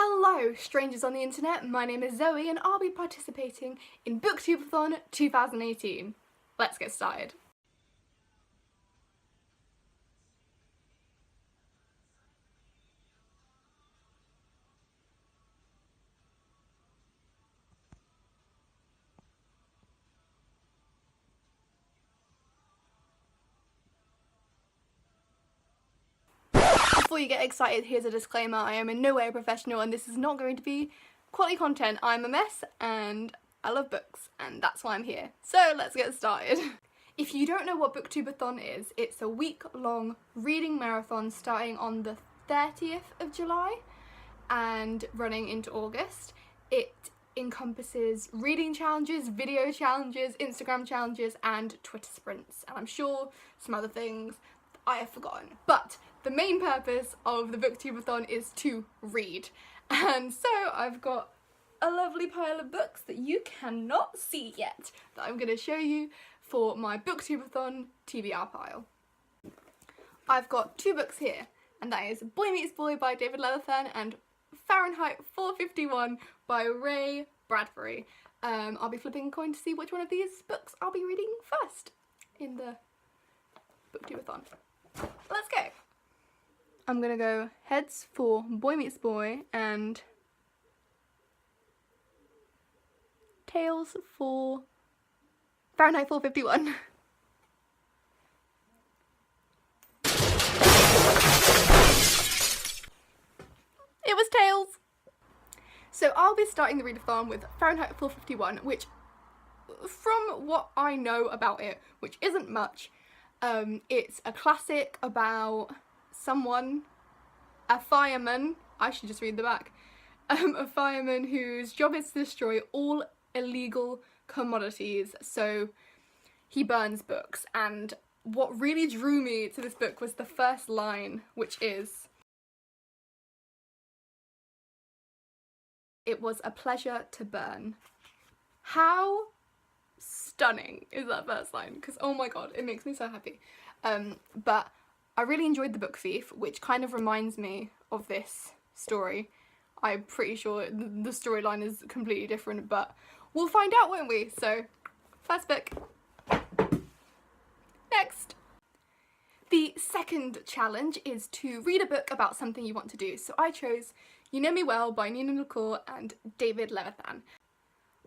Hello strangers on the internet, my name is Zoe and I'll be participating in BookTubeAthon 2018. Let's get started. Before you get excited, here's a disclaimer. I am in no way a professional and this is not going to be quality content. I'm a mess and I love books and that's why I'm here. So let's get started. If you don't know what BookTubeAthon is, it's a week-long reading marathon starting on the 30th of July and running into August. It encompasses reading challenges, video challenges, Instagram challenges and Twitter sprints, and I'm sure some other things I have forgotten. But the main purpose of the BookTubeAthon is to read, and so I've got a lovely pile of books that you cannot see yet that I'm going to show you for my BookTubeAthon TBR pile. I've got two books here, and that is Boy Meets Boy by David Levithan and Fahrenheit 451 by Ray Bradbury. I'll be flipping a coin to see which one of these books I'll be reading first in the BookTubeAthon. Let's go! I'm gonna go heads for Boy Meets Boy and tails for Fahrenheit 451. It was tails! So I'll be starting the readathon with Fahrenheit 451, which, from what I know about it, which isn't much, it's a classic about someone, a fireman, I should just read the back, a fireman whose job is to destroy all illegal commodities, so he burns books. And what really drew me to this book was the first line, which is, "It was a pleasure to burn." How stunning is that first line? Because oh my god, it makes me so happy. But I really enjoyed The Book Thief, which kind of reminds me of this story. I'm pretty sure the storyline is completely different, but we'll find out, won't we? So, first book. Next. The second challenge is to read a book about something you want to do. So I chose You Know Me Well by Nina Nicole and David Levithan.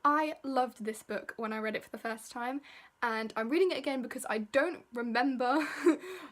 I loved this book when I read it for the first time, and I'm reading it again because I don't remember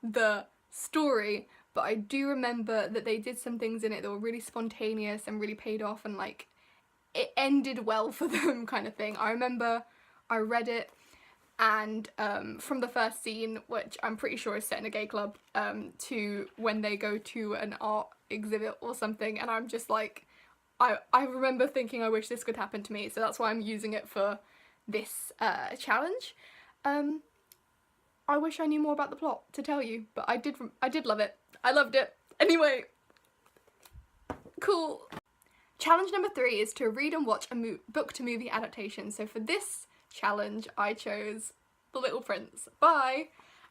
the story, but I do remember that they did some things in it that were really spontaneous and really paid off, and like it ended well for them kind of thing. I remember I read it and from the first scene, which I'm pretty sure is set in a gay club, to when they go to an art exhibit or something, and I'm just like, I remember thinking I wish this could happen to me, so that's why I'm using it for this challenge. I wish I knew more about the plot to tell you, but I did love it. I loved it. Anyway, cool. Challenge number 3 is to read and watch a book to movie adaptation. So for this challenge, I chose The Little Prince by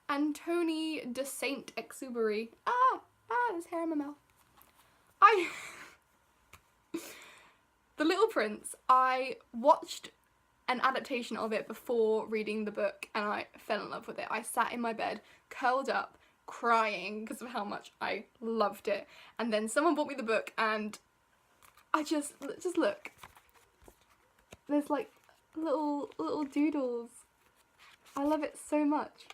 Anthony de Saint-Exupéry. There's hair in my mouth. The Little Prince, I watched an adaptation of it before reading the book and I fell in love with it. I sat in my bed, curled up, crying because of how much I loved it. And then someone bought me the book and I just look. There's like little doodles. I love it so much.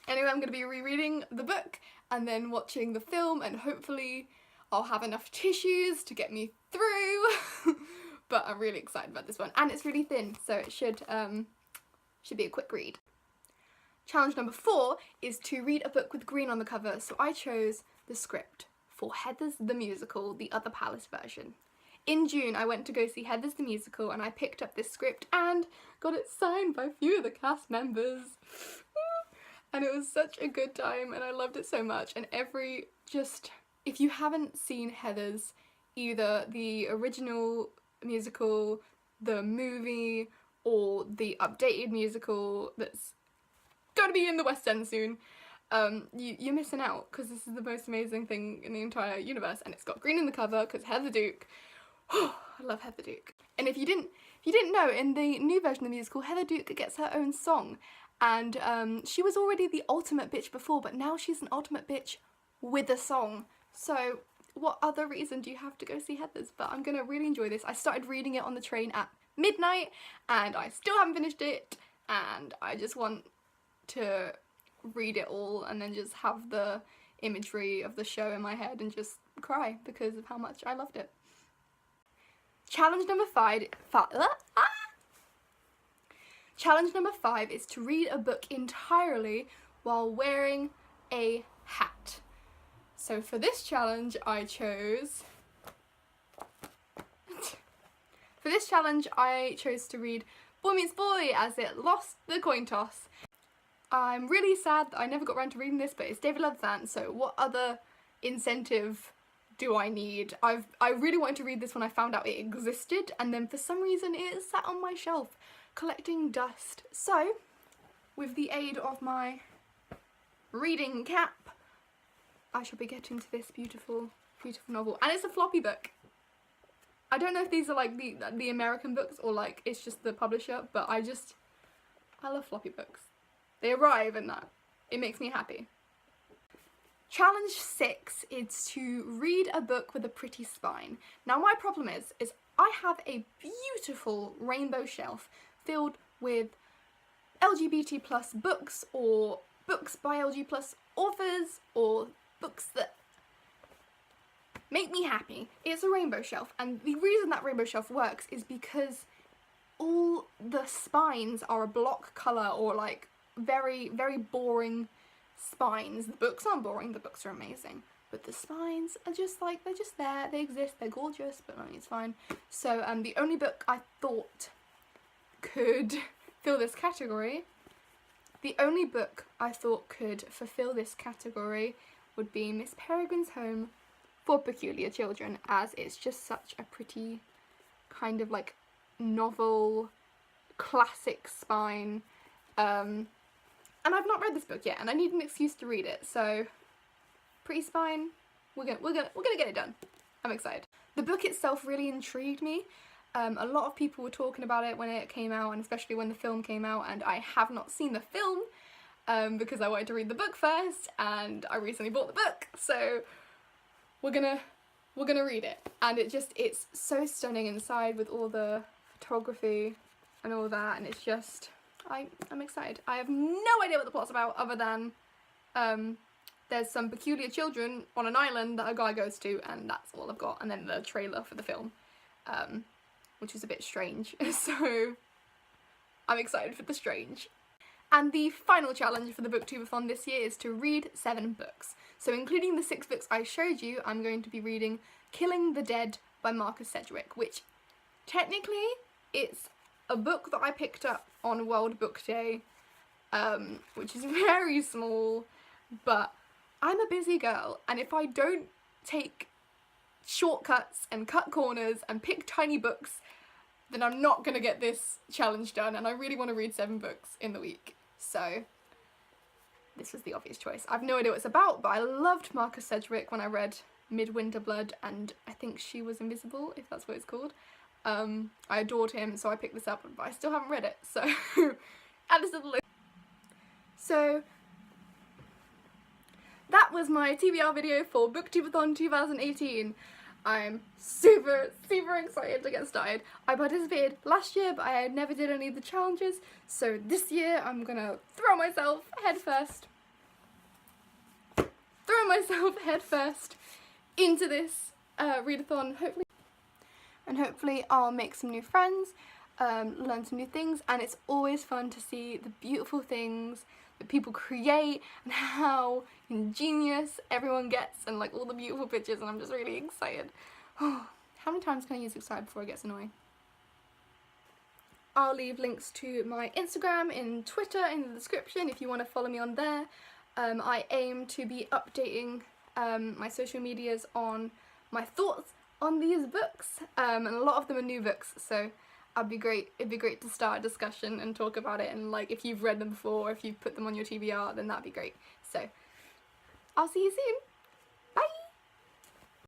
Anyway, I'm going to be rereading the book and then watching the film, and hopefully I'll have enough tissues to get me through. But I'm really excited about this one, and it's really thin, so it should be a quick read. Challenge number 4 is to read a book with green on the cover, so I chose the script for Heathers the Musical, the Other Palace version. In June, I went to go see Heathers the Musical, and I picked up this script and got it signed by a few of the cast members. And it was such a good time, and I loved it so much. And if you haven't seen Heathers, either the original musical, the movie, or the updated musical that's gonna be in the West End soon, you're missing out, because this is the most amazing thing in the entire universe, and it's got green in the cover because Heather Duke. I love Heather Duke. And if you didn't know, in the new version of the musical, Heather Duke gets her own song, and she was already the ultimate bitch before, but now she's an ultimate bitch with a song. So what other reason do you have to go see Heather's? But I'm gonna really enjoy this. I started reading it on the train at midnight, and I still haven't finished it, and I just want to read it all and then just have the imagery of the show in my head and just cry because of how much I loved it. Challenge number five is to read a book entirely while wearing a hat. So for this challenge I chose to read Boy Meets Boy as it lost the coin toss. I'm really sad that I never got around to reading this, but it's David Leviathan, so what other incentive do I need? I really wanted to read this when I found out it existed, and then for some reason it sat on my shelf collecting dust. So, with the aid of my reading cap, I shall be getting to this beautiful, beautiful novel. And it's a floppy book. I don't know if these are like the American books or like it's just the publisher, but I love floppy books. They arrive and that. It makes me happy. Challenge 6 is to read a book with a pretty spine. Now my problem is I have a beautiful rainbow shelf filled with LGBT plus books, or books by LGBT plus authors, or books that make me happy. It's a rainbow shelf, and the reason that rainbow shelf works is because all the spines are a block colour, or like very, very boring spines. The books aren't boring, the books are amazing, but the spines are just like, they're just there, they exist, they're gorgeous, but it's fine. So the only book I thought could fill this category, would be Miss Peregrine's Home for Peculiar Children, as it's just such a pretty kind of like novel, classic spine. And I've not read this book yet, and I need an excuse to read it, so pretty spine, we're gonna get it done. I'm excited. The book itself really intrigued me. A lot of people were talking about it when it came out, and especially when the film came out, and I have not seen the film because I wanted to read the book first, and I recently bought the book, so we're gonna read it. And it's so stunning inside with all the photography and all that, and it's just, I'm excited. I have no idea what the plot's about, other than there's some peculiar children on an island that a guy goes to, and that's all I've got, and then the trailer for the film, which is a bit strange, so I'm excited for the strange. And the final challenge for the BookTubeAthon this year is to read 7 books. So including the 6 books I showed you, I'm going to be reading Killing the Dead by Marcus Sedgwick, which technically it's a book that I picked up on World Book Day, which is very small, but I'm a busy girl, and if I don't take shortcuts and cut corners and pick tiny books, then I'm not gonna get this challenge done, and I really want to read 7 books in the week. So this was the obvious choice. I've no idea what it's about, but I loved Marcus Sedgwick when I read Midwinter Blood, and I think She Was Invisible, if that's what it's called. I adored him, so I picked this up, but I still haven't read it, so add this to the list. So that was my TBR video for BookTubeAthon 2018. I'm super, super excited to get started. I participated last year, but I never did any of the challenges, so this year I'm gonna throw myself headfirst into this readathon, hopefully I'll make some new friends, learn some new things, and it's always fun to see the beautiful things that people create and how ingenious everyone gets, and like all the beautiful pictures, and I'm just really excited. How many times can I use excited before it gets annoying? I'll leave links to my Instagram and Twitter in the description if you want to follow me on there. I aim to be updating my social medias on my thoughts on these books, and a lot of them are new books, so It'd be great to start a discussion and talk about it, and like if you've read them before or if you've put them on your TBR, then that'd be great. So I'll see you soon.